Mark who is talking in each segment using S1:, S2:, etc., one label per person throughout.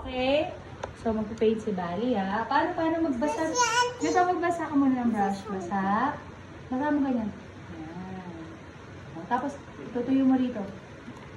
S1: Okay? So, magpipaint si Bali, ha? Paano magbasa? Dito, magbasa ka muna ng brush. Basa. Basa mo ganyan. Ayan. O, tapos, tutuyo mo dito.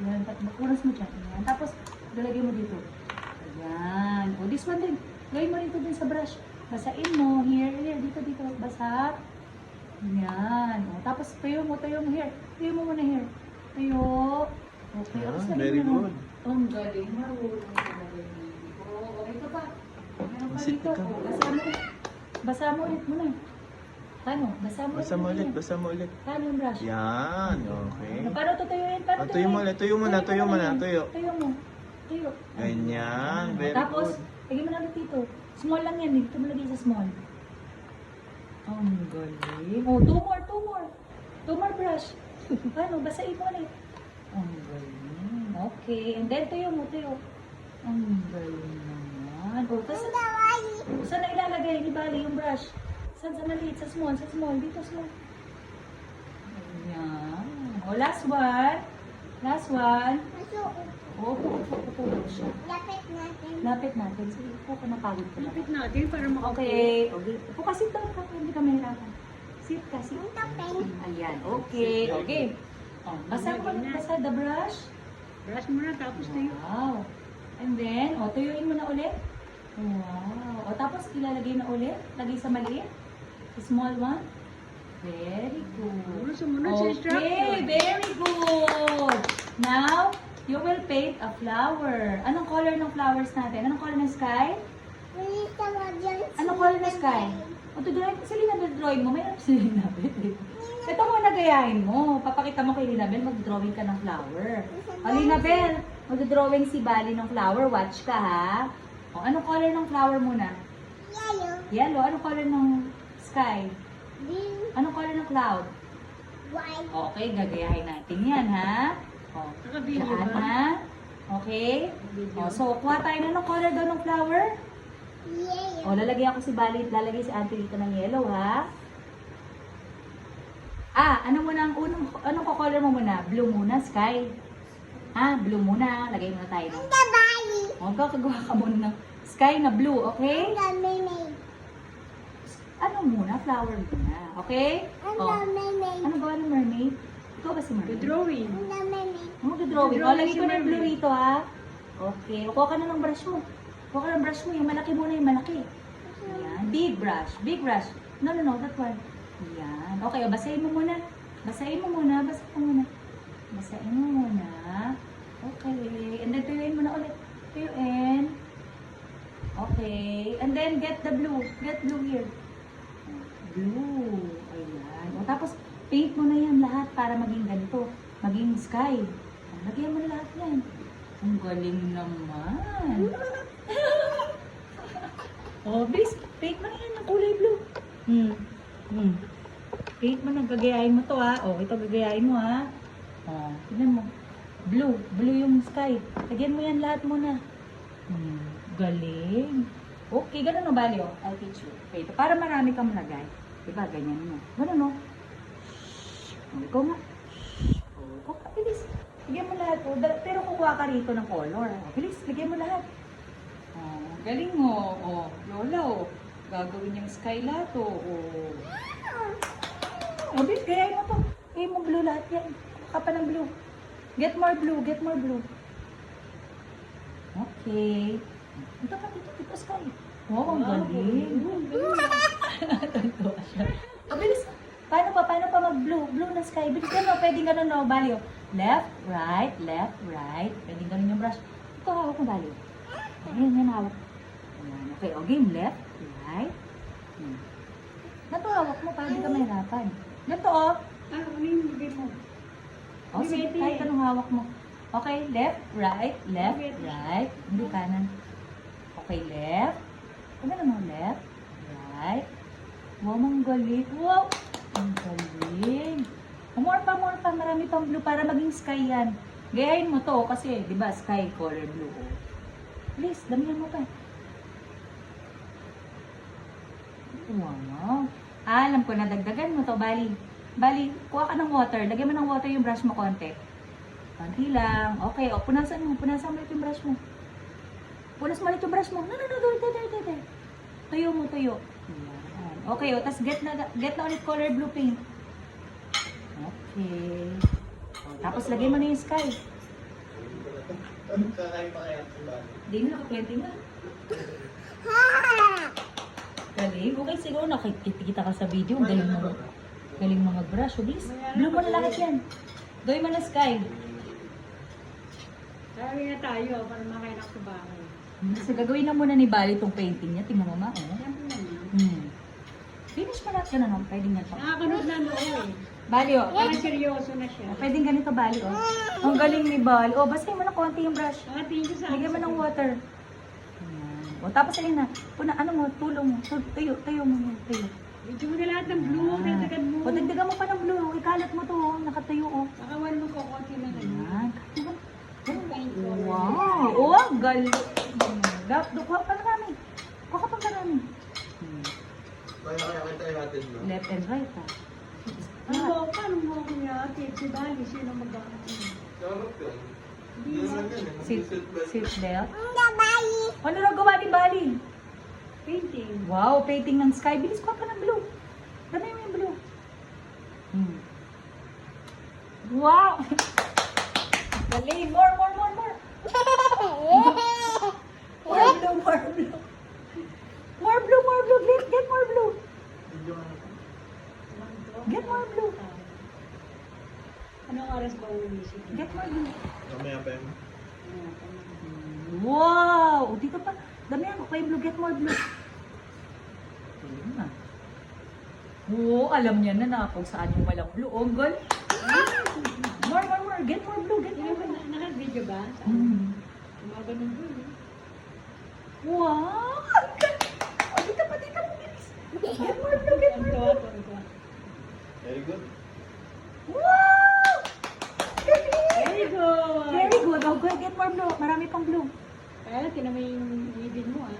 S1: Ayan. Makunas mo dyan. Ayan. Tapos, lalagay mo dito. Ayan. O, this one din. Gawin mo dito din sa brush. Basain mo. Here. Dito. Basa. Ayan. O, tapos, tuyo mo here. Tuyo mo muna here. Tuyo. Okay.
S2: Yeah,
S1: Tapos,
S2: very
S1: lagyan mo
S2: good.
S1: na. Ang galing. Marunong ka na ganyan. O, ito pa. Meron pa
S2: Sit
S1: dito.
S2: ka.
S1: O, basa mo ulit muna. Paano? Basa mo ulit.
S2: Basa mo ulit.
S1: Paano yung brush?
S2: Yan, okay.
S1: Paano tutuyuin? Paano
S2: Oh, tuyo mo ulit, tuyo mo na.
S1: Tuyo mo.
S2: Ganyan, very
S1: Tapos,
S2: good.
S1: lagyan mo na ulit dito. Small lang yan. Dito mo lagay sa small. Ang galing. Oh, two more. Two more brush. Paano? Basain mo ulit. Ang galing. Okay. And then, tuyo mo. Ang galing naman. Oh, tapos, saan na ilalagay ni Bali yung brush? Saan maliit? Sa small. Dito, small. Ayan. O, last one. Upo siya. Lapit natin. Sige, upo ka, napagod ka na.
S3: Lapit natin para makapit.
S1: Okay. Upo ka, sit down ka. Hindi ka mahirapan. Sit ka, sit. Ayan, okay. Okay. Oh, basa the brush.
S3: Brush mo na tapos tayo.
S1: Wow. And then, tuyuin mo na ulit. Wow. O, tapos ilalagay na ulit. Lagay sa maliit. Sa small one. Very good.
S3: Sumunod sa instruction.
S1: Okay, very good. Now, you will paint a flower. Anong color ng flowers natin? Anong color ng sky? Anong color ng sky? O, Selena, drawing mo. Mayroon si Selena. Ito muna gayahin mo. Papakita mo kay Linabel, mag-drawing ka ng flower. O, Linabel, mag-drawing si Bali ng flower. Watch ka, ha? O, anong color ng flower muna? Yellow. Anong color ng sky? Anong color ng cloud? Okay, gagayahin natin yan, ha? O,
S3: Naka-video
S1: saan,
S3: ba?
S1: ha? Okay? O, so, kuha tayo na ng color daw ng flower. O, lalagay ako si Bali, lalagay si Auntie dito ng yellow, ha? Anong color mo muna? Blue muna, sky. Blue muna. Lagay muna tayo ng... O, gagawa ka muna ng sky na blue, okay? Ano muna? Flower muna, okay? Ano gawa ng mermaid? Ikaw ba si
S3: The
S1: mermaid?
S3: drawing.
S1: Drawing. O, lagay ko na yung blue
S3: mermaid.
S1: rito, ha? Okay. O, kuha ka na ng brush mo. Yung malaki muna, yung malaki. Ayan. Big brush. No, that one. Ayan. Okay, o, basahin mo muna. Basahin mo muna. Okay. And then, tuyuin mo na ulit. Tuyuin. Okay. And then, get the blue. Get blue here. Blue. Ayan. O, tapos, paint mo na yan lahat para maging ganito. Maging sky. Lagyan mo na lahat yan. Ang galing naman. Bis, paint mo na yan ng kulay blue. Paint mo na, gagayahin mo to, ha. O, ito gagayahin mo, ha. O, tignan mo. Blue yung sky. Lagyan mo yan lahat muna. Galing. Okay, ganun o, Bali, o. I'll teach you. Okay, ito, para marami kang lagay. Diba, ganyan mo. Ganun, o. Ikaw nga. Okay, bilis. Lagyan mo lahat, o. Pero kukuha ka rito ng color. O, bilis, lagyan mo lahat. Galing mo. Lola, o. Gagawin yung sky lahat, o. Bilis, gayahin mo to. Mo blue lahat yan. Kuha pa ng blue. Get more blue. Okay. Ito pa, dito, sky. Wow, ang galing. Tuntua siya. Bilis. Paano pa mag-blue? Blue na sky. Bilis gano'n, pwedeng gano'n, no? Bali, o. Left, right. Pwedeng gano'n yung brush. Ito, hawak mo, Bali. Ayan, hawak. Ayan, okay. O, game left, right. Ganito, hawak mo, para di ka mahirapan. Ganito, o.
S3: Ano yung bigay mo?
S1: O, sige, kahit anong hawak mo. Okay, left, right. Hindi kanan. Okay, left. Ano naman, left, right. Wow, ang galing. Wow! Ang galing. More pa. Marami pang blue para maging sky yan. Gayahin mo to kasi, di ba, sky color blue. Please, damihan mo pa. Wow. Alam ko na, dagdagan mo to, Bali. Bali, kuha ka ng water. Lagyan mo ng water yung brush mo konti. Konti lang. Okay, o, punasan mo ulit yung brush mo. Punas mo ulit yung brush mo. No, there. Tuyo mo, tuyo. Yan. Okay, o, tas get na ulit color blue paint. Okay. O, tapos lagay mo na yung sky. Hindi na, nakakwente na. Galing. Okay, siguro nakikita ka sa video. Ang galing mga brush. O, please. Blue mo na lahat yan. Gawin mo na sky.
S3: Sabi na tayo para makainak sa bahay.
S1: Kasi gagawin na muna ni Bali itong painting niya. Tingnan mo, ma. Oh.
S3: Siyempre naman.
S1: Finish mo lahat ka na, no? Pwede nga ito.
S3: Nakakanood na noon eh.
S1: Bali, oh.
S3: Parang seryoso na siya.
S1: Pwede ganito, Bali, oh. Ang galing ni Bali. Oh, basahin mo na konti yung brush.
S3: Tingin ko sa
S1: Lagyan mo ng water. Ayan. O, tapos ayun na. Puna, ano mo, tulong mo. Tuyo mo yan. Tuyo.
S3: Video mo na lahat ng blue, dagdagan mo.
S1: O, dagdagan mo pa ng blue. Ikalat mo to, oh. Nakatayo, oh.
S3: Nakawan mo ko konti na lang.
S1: Ayan.
S3: Paint color.
S1: Wow. Oh, ang galing. Kuha pa na kami. Kuha ka pa karami.
S2: Kaya tayo natin, no?
S1: Left and right, ha.
S3: Paano mo ako niya? Si Bali, sino mag-aaral?
S2: Sarap yun. Hindi naman yan, eh.
S1: Seat belt. Ano na gawa ni Bali?
S3: Painting.
S1: Wow, painting ng sky. Bilis ko pa ng blue. Dami mo yung blue. Wow! Galing. More. More blue. More blue. Get more blue. Get more blue.
S3: Anong oras ba umisip?
S1: Get more blue.
S2: Mamaya pa yun.
S1: Wow! Dito pa. Dami ako pa yung blue. Get more blue. Ayun na. Oo, alam niya na kung saan yung walang blue. Oh, galing. More. Get more blue.
S3: Naka-video ba? Gumagano'n doon eh.
S1: Wow! Ang galing. Oh, dito pa. Bilis. Get more blue.
S3: Tuwa.
S2: Very good.
S1: Wow! Galing.
S3: Very good!
S1: Very good. Oh, good. Get more blue. Marami pang blue.
S3: Kaya tinan mo yung ngipin mo ah.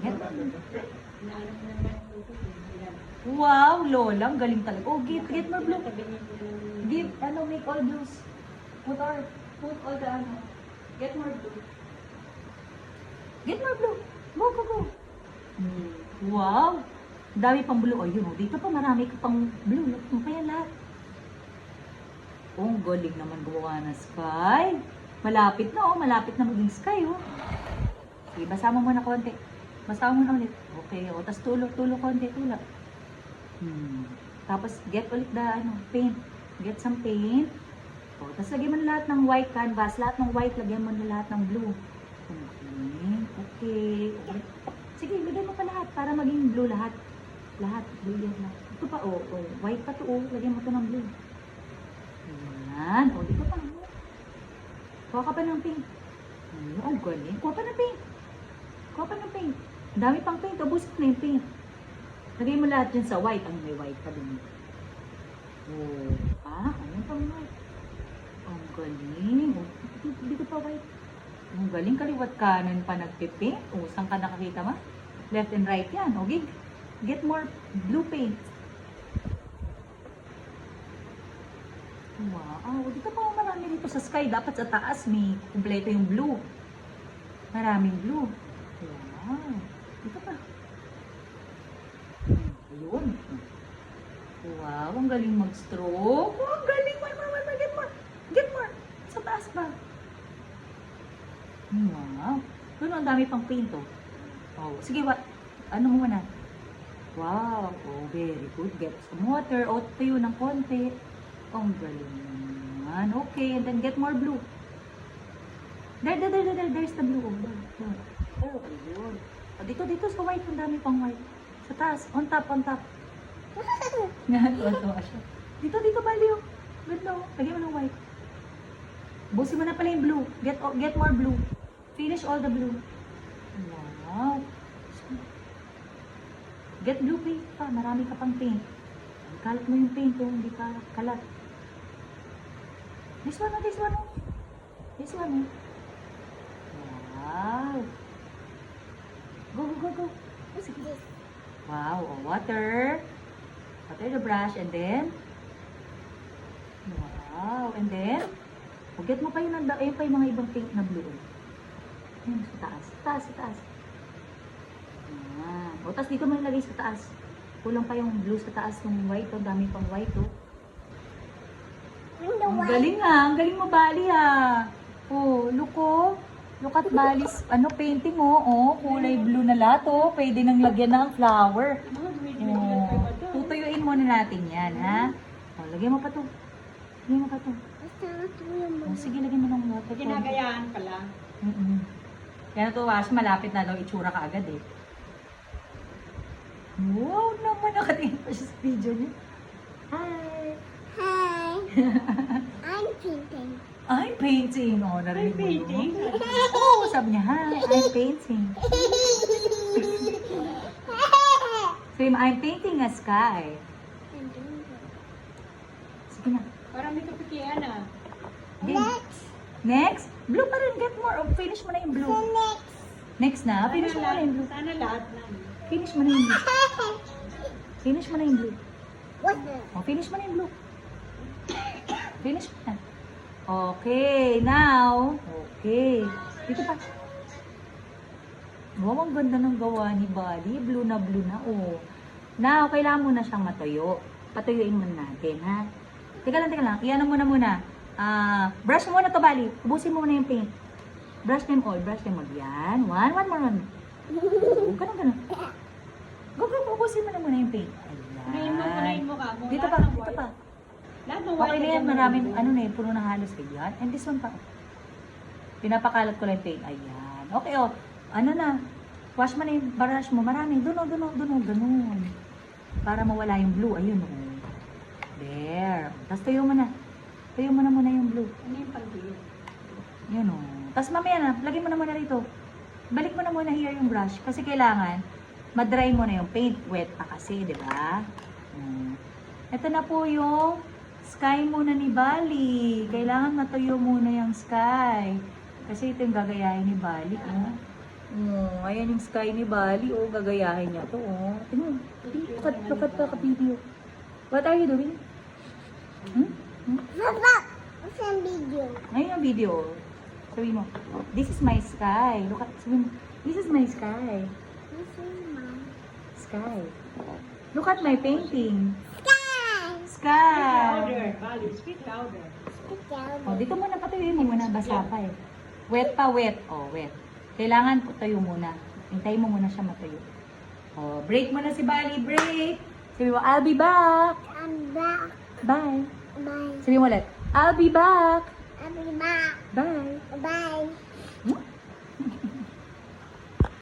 S1: Get.
S3: Inaanap mo naman yung ngipin mo.
S1: Wow, Lola. Ang galing talaga. Oh, get more blue.
S3: Tabi ngipin ng...
S1: Give, make all blues. Put all the, get more blue. Get more blue. Go. Wow. Dami pang blue. Oh, yun. Oh. Dito pa marami ka pang blue. Look mo pa yan lahat. Oh, ang galing naman gumawa ng sky. Malapit na, oh. Malapit na maging sky, oh. Sige, basa mo muna konti. Basa mo muna ulit. Okay, oh. Tapos tulo konti. Tapos, get ulit the, paint. Get some paint. Oh, tapos lagyan mo na lahat ng white canvas. Lahat ng white, lagyan mo na lahat ng blue. Okay. Sige, lagyan mo pa lahat para maging blue lahat. Blue yan lahat. Ito pa, white pa to, lagyan mo to ng blue. Ayan. Dito pa. Kuha ka pa ng paint. Ang galing. Kuha pa ng paint. Ang dami pang paint. Ubusin mo na yung paint. Lagay mo lahat dyan sa white. May white pa din. Ano pang white? Ang galing. Dito pa white. Ang galing. Kaliwat kanan pa nagpipaint. Saan ka nakakita ma? Left and right yan. Okay. Get more blue paint. Wow. Dito pa marami dito sa sky. Dapat sa taas may kumpleto yung blue. Maraming blue. Wow. Dito pa. Ayun. Wow. Ang galing mag-stroke. Oh, ang galing. More. Get more. Sa taas ba? Wow. Doon ang dami pang paint, oh. Sige, ano muna? Wow. Very good. Get some water. Tayo ng konti. Ang galing naman. Okay, and then get more blue. There's the blue. Ayun. Dito sa white. Ang dami pang white. Sa taas. On top. Tuwa siya. Dito, baliw. Ganda, oh. Lagyan mo ng white. Busin mo na pala yung blue. Get more blue. Finish all the blue. Wow. Get blue paint pa. Marami ka pang paint. Kalat mo yung paint, oh. Hindi pa kalat. This one. Wow. Go. Sige. Wow. Water. Water the brush and then wow. And then get mo pa yun. Ayun pa yung mga ibang paint na blue. Ayun, sa taas. Sa taas, sa taas. Ayan. O, tapos dito mo nilagay sa taas. Kulang pa yung blue sa taas, yung white. O, dami pang white, o. Ang galing ah. Ang galing mo, Bali ah. Oh, look oh. Look at Bali's painting oh. Oh, kulay blue na lahat oh. Pwede nang lagyan ng flower. Oh, tutuyuin muna natin yan, ha? Oh, lagyan mo pa to. Lagyan mo pa to. Oh, sige, lagyan mo ng water.
S3: Ginagayaan ka lang.
S1: Kaya natuwa siya, malapit na daw itsura ka agad eh. Wow naman, nakatingin pa siya sa video niya. Hi!
S4: Hi. I'm painting.
S1: I'm painting. Oh,
S3: Ay,
S1: narinig mo yun?
S3: painting.
S1: Oo, sabi niya, hi, I'm painting. Sabi mo, I'm painting a sky. Sige na.
S3: Parang may kapikian ah.
S1: Game. Next? Blue pa rin. Get more. Oh, finish mo na yung blue. Next na. Finish mo na yung blue.
S3: Sana lahat na.
S1: Finish mo na yung blue. Finish mo na yung blue.
S4: What the?
S1: Oh, finish mo na yung blue. Finish mo na. Okay, now. Okay. Dito pa. Wow, ang ganda ng gawa ni Bali. Blue na, oh. Now, kailangan mo na siyang matuyo. Patuyuin muna natin, ha? Teka lang. Iyan mo na muna. Brush mo muna to, Bali. Ubusin mo muna yung paint. Brush them all. Yan. One more. Oh, ganun. Go. Ubusin mo na muna yung paint.
S3: Kunain mo ka.
S1: Dito pa.
S3: Lahat ng
S1: Okay na yan, maraming, puno ng halos kayo yan. And this one pa. Pinapakalat ko lang yung paint. Ayan. Okay, oh. Ano na, wash mo na yung brush mo. Marami. Ganun. Para mawala yung blue. Ayun, oh. There. Tapos tuyo mo na. Tuyo mo na muna yung blue.
S3: Ano yung pag-iyo?
S1: Yan, oh. Tapos mamaya na, lagay mo na muna rito. Balik mo na muna here yung brush. Kasi kailangan, madry mo na yung paint. Wet pa kasi, di ba? Ito na po yung sky muna ni Bali. Kailangan matuyo muna yung sky. Kasi ito yung gagayahin ni Bali. Oh, ayan yung sky ni Bali. Oh, gagayahin niya to. Oh. Look at the video. What are you doing?
S4: Papa, what's the video?
S1: Ngayon yung video. Sabi mo, this is my sky. Look at, sabi mo, this is my sky.
S4: This is my
S1: Sky. Look at my painting.
S4: sky.
S1: Sky.
S3: Louder. Bali, speak louder.
S4: Speak out.
S1: Oh, dito muna patuyuin mo muna. Basa pa eh. Wet pa, wet. Oh, wet. Kailangan tuyo muna. Hintayin mo muna siya matuyo. Oh, break mo na si Bali. Break. Sabi mo, I'll be back.
S4: I'm back.
S1: Bye.
S4: Bye.
S1: Sabi mo ulit, I'll be back.
S4: I'll be back.
S1: Bye.
S4: Bye.